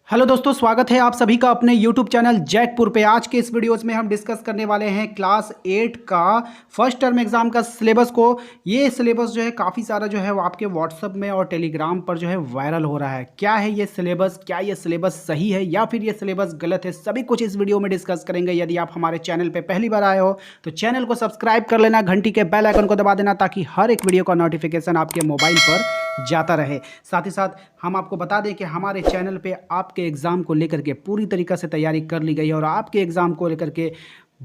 Hello दोस्तों, स्वागत है आप सभी का अपने YouTube चैनल जैकपुर पे। आज के इस वीडियोस में हम डिस्कस करने वाले हैं क्लास 8 का फर्स्ट टर्म एग्जाम का सिलेबस को। ये सिलेबस जो है काफ़ी सारा जो है वो आपके व्हाट्सअप में और टेलीग्राम पर जो है वायरल हो रहा है। क्या है ये सिलेबस, क्या ये सिलेबस सही है या फिर ये सिलेबस गलत है, सभी कुछ इस वीडियो में डिस्कस करेंगे। यदि आप हमारे चैनल पर पहली बार आए हो तो चैनल को सब्सक्राइब कर लेना, घंटी के बेल आइकन को दबा देना ताकि हर एक वीडियो का नोटिफिकेशन आपके मोबाइल पर जाता रहे। साथ ही साथ हम आपको बता दें कि हमारे चैनल पे आपके एग्ज़ाम को लेकर के पूरी तरीक़े से तैयारी कर ली गई है और आपके एग्ज़ाम को लेकर के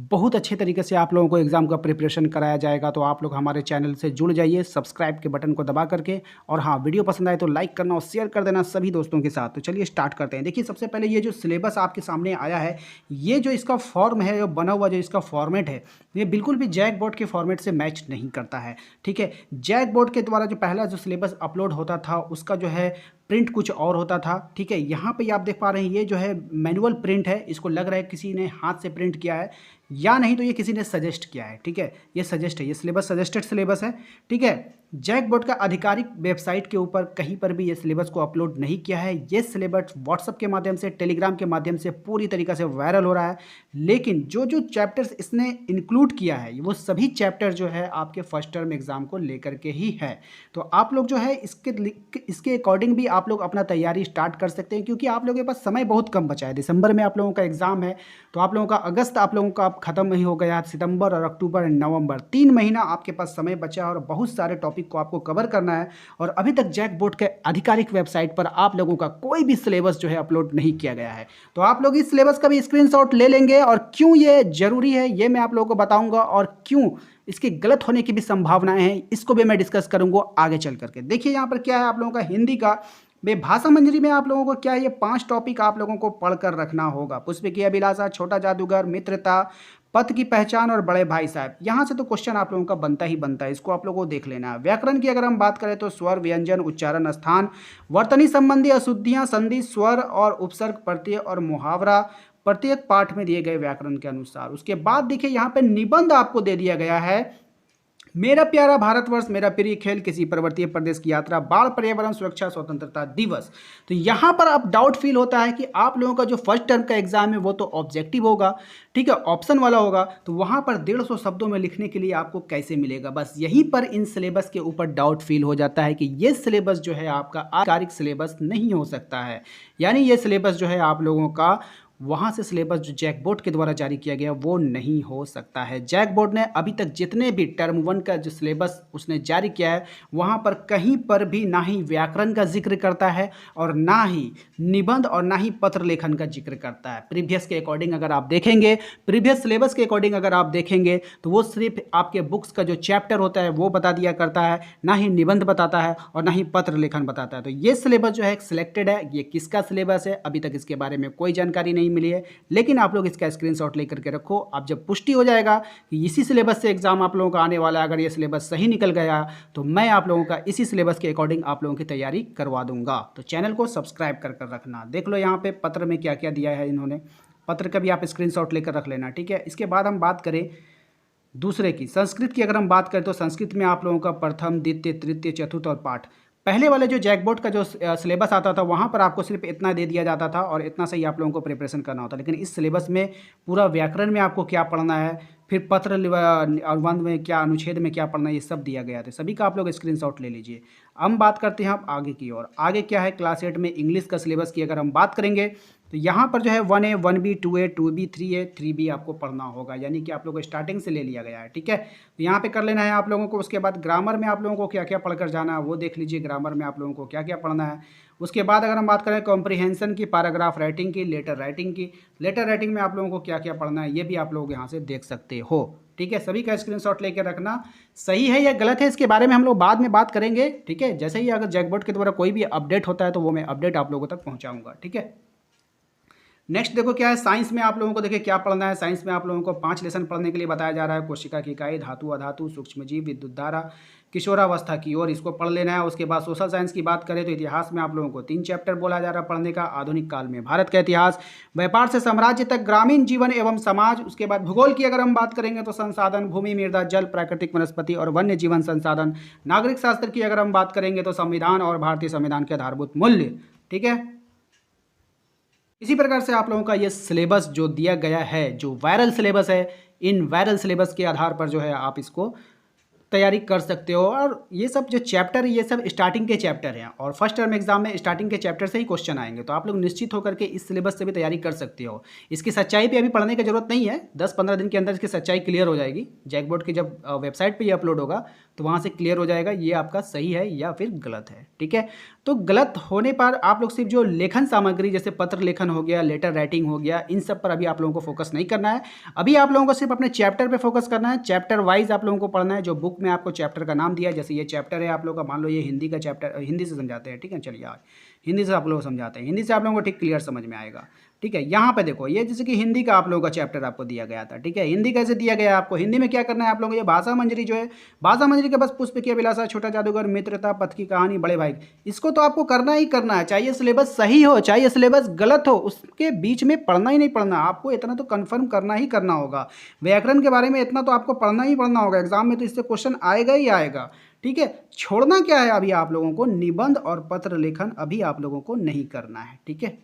बहुत अच्छे तरीके से आप लोगों को एग्ज़ाम का प्रिपरेशन कराया जाएगा। तो आप लोग हमारे चैनल से जुड़ जाइए सब्सक्राइब के बटन को दबा करके। और हाँ, वीडियो पसंद आए तो लाइक करना और शेयर कर देना सभी दोस्तों के साथ। तो चलिए स्टार्ट करते हैं। देखिए, सबसे पहले ये जो सिलेबस आपके सामने आया है, ये जो इसका फॉर्म है, जो बना हुआ जो इसका फॉर्मेट है, ये बिल्कुल भी जैक बोर्ड के फॉर्मेट से मैच नहीं करता है। ठीक है, जैक बोर्ड के द्वारा जो पहला जो सिलेबस अपलोड होता था उसका जो है प्रिंट कुछ और होता था। ठीक है, यहाँ पे आप देख पा रहे हैं ये जो है मैनुअल प्रिंट है। इसको लग रहा है किसी ने हाथ से प्रिंट किया है या नहीं तो ये किसी ने सजेस्ट किया है। ठीक है, ये सजेस्ट है, ये सिलेबस सजेस्टेड सिलेबस है। ठीक है, जैक बोर्ड का आधिकारिक वेबसाइट के ऊपर कहीं पर भी ये सिलेबस को अपलोड नहीं किया है। ये सिलेबस व्हाट्सअप के माध्यम से, टेलीग्राम के माध्यम से पूरी तरीक़े से वायरल हो रहा है। लेकिन जो जो चैप्टर्स इसने इंक्लूड किया है वो सभी चैप्टर जो है आपके फर्स्ट टर्म एग्जाम को लेकर के ही है। तो आप लोग जो है इसके अकॉर्डिंग भी आप लोग अपना तैयारी स्टार्ट कर सकते हैं, क्योंकि आप लोगों के पास समय बहुत कम बचा है। दिसंबर में आप लोगों का एग्ज़ाम है, तो आप लोगों का अगस्त आप लोगों का ख़त्म ही हो गया। सितंबर और अक्टूबर और नवंबर 3 महीना आपके पास समय बचा है और बहुत सारे टॉपिक को आपको कवर करना है। और अभी तक जैक बोर्ड के आधिकारिक वेबसाइट पर आप लोगों का कोई भी सिलेबस जो है अपलोड नहीं किया गया है। तो आप लोग इस सिलेबस का भी स्क्रीनशॉट ले लेंगे और क्यों ये ज़रूरी है ये मैं आप लोगों को बताऊंगा, और क्यों इसके गलत होने की भी संभावनाएं हैं इसको भी मैं डिस्कस करूंगा आगे चल करके। देखिए यहाँ पर क्या है, आप लोगों का हिंदी का भाषा मंजरी में आप लोगों को क्या है, ये 5 टॉपिक आप लोगों को पढ़कर रखना होगा। पुष्प की अभिलाषा, छोटा जादूगर, मित्रता, पथ की पहचान और बड़े भाई साहब। यहाँ से तो क्वेश्चन आप लोगों का बनता ही बनता है, इसको आप लोगों को देख लेना है। व्याकरण की अगर हम बात करें तो स्वर, व्यंजन, उच्चारण, स्थान, वर्तनी संबंधी अशुद्धियाँ, संधि, स्वर और उपसर्ग, प्रत्यय और मुहावरा प्रत्येक पाठ में दिए गए व्याकरण के अनुसार। उसके बाद देखिए यहाँ पे निबंध आपको दे दिया गया है। मेरा प्यारा भारतवर्ष, मेरा प्रिय खेल, किसी पर्वतीय प्रदेश की यात्रा, बाढ़, पर्यावरण सुरक्षा, स्वतंत्रता दिवस। तो यहाँ पर अब डाउट फील होता है कि आप लोगों का जो फर्स्ट टर्म का एग्जाम है वो तो ऑब्जेक्टिव होगा, ठीक है, ऑप्शन वाला होगा, तो वहाँ पर 150 शब्दों में लिखने के लिए आपको कैसे मिलेगा। बस यहीं पर इन सिलेबस के ऊपर डाउट फील हो जाता है कि ये सिलेबस जो है आपका आधिकारिक सिलेबस नहीं हो सकता है। यानी ये सिलेबस जो है आप लोगों का वहाँ से सिलेबस जो जैक बोर्ड के द्वारा जारी किया गया वो नहीं हो सकता है। जैक बोर्ड ने अभी तक जितने भी टर्म 1 का जो सिलेबस उसने जारी किया है वहाँ पर कहीं पर भी ना ही व्याकरण का जिक्र करता है और ना ही निबंध और ना ही पत्र लेखन का जिक्र करता है। प्रीवियस के अकॉर्डिंग अगर आप देखेंगे, प्रीवियस सिलेबस के अकॉर्डिंग अगर आप देखेंगे तो वो सिर्फ आपके बुक्स का जो चैप्टर होता है वो बता दिया करता है, ना ही निबंध बताता है और ना ही पत्र लेखन बताता है। तो ये सिलेबस जो है सिलेक्टेड है, ये किसका सिलेबस है अभी तक इसके बारे में कोई जानकारी नहीं मिली है, लेकिन आप लोग इसका स्क्रीनशॉट लेकर के रखो। अब जब पुष्टि हो जाएगा कि इसी सिलेबस से एग्जाम आप लोगों का आने वाला है, अगर ये सिलेबस सही निकल गया तो मैं आप लोगों का इसी सिलेबस के अकॉर्डिंग आप लोगों की तैयारी करवा दूंगा। तो चैनल को सब्सक्राइब कर रखना। देख लो यहाँ पे पत्र में क्या क्या दिया है इन्होंने, पत्र का भी आप स्क्रीनशॉट लेकर रख लेना, ठीक है। इसके बाद हम बात करें दूसरे की, संस्कृत की अगर हम बात करें तो संस्कृत में आप लोगों का प्रथम, द्वितीय, तृतीय, चतुर्थ और पाठ। पहले वाले जो जैक बोर्ड का जो सिलेबस आता था वहाँ पर आपको सिर्फ इतना दे दिया जाता था और इतना से ही आप लोगों को प्रिपरेशन करना होता, लेकिन इस सिलेबस में पूरा व्याकरण में आपको क्या पढ़ना है, फिर पत्र अनुबंध में क्या, अनुच्छेद में क्या पढ़ना है, ये सब दिया गया था। सभी का आप लोग स्क्रीनशॉट ले लीजिए। हम बात करते हैं अब आगे की ओर। आगे क्या है, क्लास 8 में इंग्लिश का सिलेबस की अगर हम बात करेंगे तो यहाँ पर जो है 1A, 1B, 2A, 2B, 3A, 3B आपको पढ़ना होगा, यानी कि आप लोगों को स्टार्टिंग से ले लिया गया है, ठीक है। तो यहाँ पे कर लेना है आप लोगों को। उसके बाद ग्रामर में आप लोगों को क्या क्या पढ़कर जाना है वो देख लीजिए, ग्रामर में आप लोगों को क्या क्या पढ़ना है। उसके बाद अगर हम बात करें कॉम्प्रिहेंशन की, पैराग्राफ राइटिंग की, लेटर राइटिंग की, लेटर राइटिंग में आप लोगों को क्या क्या पढ़ना है ये भी आप लोग यहाँ से देख सकते हो, ठीक है। सभी का स्क्रीनशॉट लेकर रखना। सही है या गलत है इसके बारे में हम लोग बाद में बात करेंगे, ठीक है। जैसे ही अगर जैक बोर्ड के द्वारा कोई भी अपडेट होता है तो वो मैं अपडेट आप लोगों तक पहुँचाऊँगा, ठीक है। नेक्स्ट देखो क्या है, साइंस में आप लोगों को देखिए क्या पढ़ना है। साइंस में आप लोगों को 5 लेसन पढ़ने के लिए बताया जा रहा है। कोशिका की इकाई, धातु अधातु, सूक्ष्मजीव, विद्युत धारा, किशोरावस्था की ओर, इसको पढ़ लेना है। उसके बाद सोशल साइंस की बात करें तो इतिहास में आप लोगों को 3 चैप्टर बोला जा रहा है पढ़ने का। आधुनिक काल में भारत का इतिहास, व्यापार से साम्राज्य तक, ग्रामीण जीवन एवं समाज। उसके बाद भूगोल की अगर हम बात करेंगे तो संसाधन, भूमि, मृदा, जल, प्राकृतिक वनस्पति और वन्य जीवन संसाधन। नागरिक शास्त्र की अगर हम बात करेंगे तो संविधान और भारतीय संविधान के आधारभूत मूल्य, ठीक है। इसी प्रकार से आप लोगों का ये सिलेबस जो दिया गया है, जो वायरल सिलेबस है, इन वायरल सिलेबस के आधार पर जो है आप इसको तैयारी कर सकते हो। और ये सब जो चैप्टर ये सब स्टार्टिंग के चैप्टर हैं और फर्स्ट टर्म एग्जाम में स्टार्टिंग के चैप्टर से ही क्वेश्चन आएंगे, तो आप लोग निश्चित होकर के इस सिलेबस से भी तैयारी कर सकते हो। इसकी सच्चाई पे अभी पढ़ने की जरूरत नहीं है, 10-15 दिन के अंदर इसकी सच्चाई क्लियर हो जाएगी। जैक बोर्ड की जब वेबसाइट पर ये अपलोड होगा तो वहाँ से क्लियर हो जाएगा ये आपका सही है या फिर गलत है। ठीक है, तो गलत होने पर आप लोग सिर्फ जो लेखन सामग्री जैसे पत्र लेखन हो गया, लेटर राइटिंग हो गया, इन सब पर अभी आप लोगों को फोकस नहीं करना है। अभी आप लोगों को सिर्फ अपने चैप्टर पे फोकस करना है, चैप्टर वाइज आप लोगों को पढ़ना है। जो बुक में आपको चैप्टर का नाम दिया है, जैसे ये चैप्टर है आप लोगों का, मान लो ये हिंदी का चैप्टर, हिंदी से समझाते हैं, ठीक है, चलिए यार हिंदी से आप लोग समझाते हैं, हिंदी से आप लोगों को ठीक क्लियर समझ में आएगा। ठीक है, यहाँ पे देखो ये जैसे कि हिंदी का आप लोगों का चैप्टर आपको दिया गया था। ठीक है, हिंदी कैसे दिया गया आपको, हिंदी में क्या करना है आप लोगों को, ये भाषा मंजरी जो है, भाषा मंजरी के बस पुष्प की अभिलाषा, छोटा जादूगर, मित्रता, पथ की कहानी, बड़े भाई, इसको तो आपको करना ही करना है, चाहे सिलेबस सही हो चाहे सिलेबस गलत हो, उसके बीच में पढ़ना ही नहीं पढ़ना, आपको इतना तो कंफर्म करना ही करना होगा। व्याकरण के बारे में इतना तो आपको पढ़ना ही पढ़ना होगा, एग्जाम में तो इससे क्वेश्चन आएगा ही आएगा। ठीक है, छोड़ना क्या है अभी आप लोगों को, निबंध और पत्र लेखन अभी आप लोगों को नहीं करना है। ठीक है,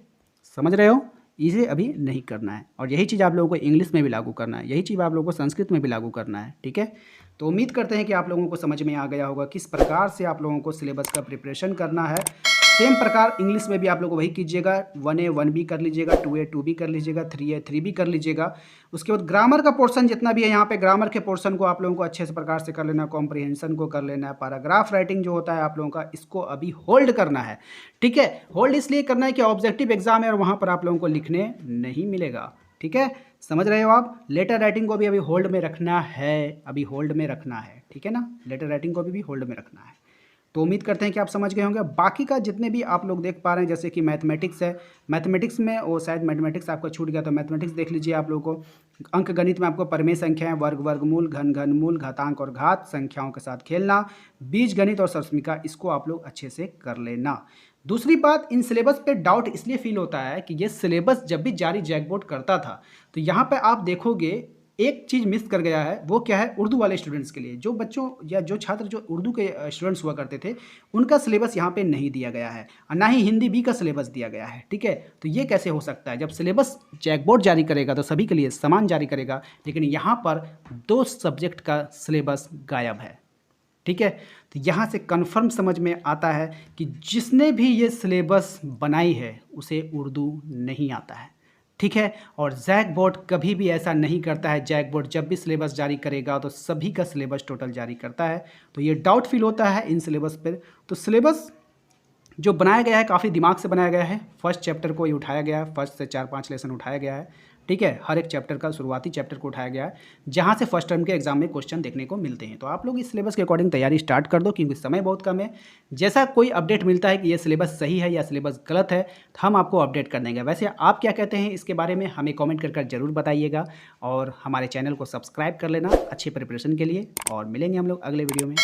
समझ रहे हो, इसे अभी नहीं करना है। और यही चीज़ आप लोगों को इंग्लिश में भी लागू करना है, यही चीज़ आप लोगों को संस्कृत में भी लागू करना है। ठीक है, तो उम्मीद करते हैं कि आप लोगों को समझ में आ गया होगा किस प्रकार से आप लोगों को सिलेबस का प्रिपरेशन करना है। सेम प्रकार इंग्लिश में भी आप लोग वही कीजिएगा, 1A 1B कर लीजिएगा, 2A 2B कर लीजिएगा, 3A 3B कर लीजिएगा। उसके बाद ग्रामर का पोर्शन जितना भी है यहाँ पे, ग्रामर के पोर्शन को आप लोगों को अच्छे से प्रकार से कर लेना है, कॉम्प्रिहेंशन को कर लेना है, पैराग्राफ राइटिंग जो होता है आप लोगों का, इसको अभी होल्ड करना है। ठीक है, होल्ड इसलिए करना है कि ऑब्जेक्टिव एग्जाम है और वहाँ पर आप लोगों को लिखने नहीं मिलेगा। ठीक है, समझ रहे हो आप। लेटर राइटिंग को भी अभी होल्ड में रखना है, अभी होल्ड में रखना है। ठीक है ना, लेटर राइटिंग को भी होल्ड में रखना है। तो उम्मीद करते हैं कि आप समझ गए होंगे। बाकी का जितने भी आप लोग देख पा रहे हैं, जैसे कि मैथमेटिक्स है, मैथमेटिक्स में वो शायद मैथमेटिक्स आपका छूट गया, तो मैथमेटिक्स देख लीजिए आप लोगों को। अंक गणित में आपको परिमेय संख्याएं, वर्ग, वर्गमूल, घन, घनमूल, घातांक और घात संख्याओं के साथ खेलना, बीज गणित और सरस्मिका, इसको आप लोग अच्छे से कर लेना। दूसरी बात, इन सिलेबस पे डाउट इसलिए फील होता है कि ये सिलेबस जब भी जारी जैक बोर्ड करता था तो यहाँ पे आप देखोगे एक चीज़ मिस कर गया है, वो क्या है, उर्दू वाले स्टूडेंट्स के लिए, जो बच्चों या जो छात्र जो उर्दू के स्टूडेंट्स हुआ करते थे, उनका सिलेबस यहाँ पे नहीं दिया गया है और ना ही हिंदी बी का सिलेबस दिया गया है। ठीक है, तो ये कैसे हो सकता है, जब सिलेबस जैक बोर्ड जारी करेगा तो सभी के लिए समान जारी करेगा, लेकिन यहाँ पर 2 सब्जेक्ट का सिलेबस गायब है। ठीक है, तो यहाँ से कन्फर्म समझ में आता है कि जिसने भी ये सिलेबस बनाई है उसे उर्दू नहीं आता है। ठीक है, और जैक बोर्ड कभी भी ऐसा नहीं करता है, जैक बोर्ड जब भी सिलेबस जारी करेगा तो सभी का सिलेबस टोटल जारी करता है। तो ये डाउट फील होता है इन सिलेबस पर। तो सिलेबस जो बनाया गया है काफ़ी दिमाग से बनाया गया है, फर्स्ट चैप्टर को ही उठाया गया है, फर्स्ट से 4-5 लेसन उठाया गया है। ठीक है, हर एक चैप्टर का शुरुआती चैप्टर को उठाया गया है, जहाँ से फर्स्ट टर्म के एग्जाम में क्वेश्चन देखने को मिलते हैं। तो आप लोग इस सिलेबस के अकॉर्डिंग तैयारी स्टार्ट कर दो, क्योंकि समय बहुत कम है। जैसा कोई अपडेट मिलता है कि ये सिलेबस सही है या सिलेबस गलत है, तो हम आपको अपडेट कर देंगे। वैसे आप क्या कहते हैं इसके बारे में हमें कॉमेंट कर जरूर बताइएगा, और हमारे चैनल को सब्सक्राइब कर लेना अच्छे प्रिपरेशन के लिए। और मिलेंगे हम लोग अगले वीडियो में।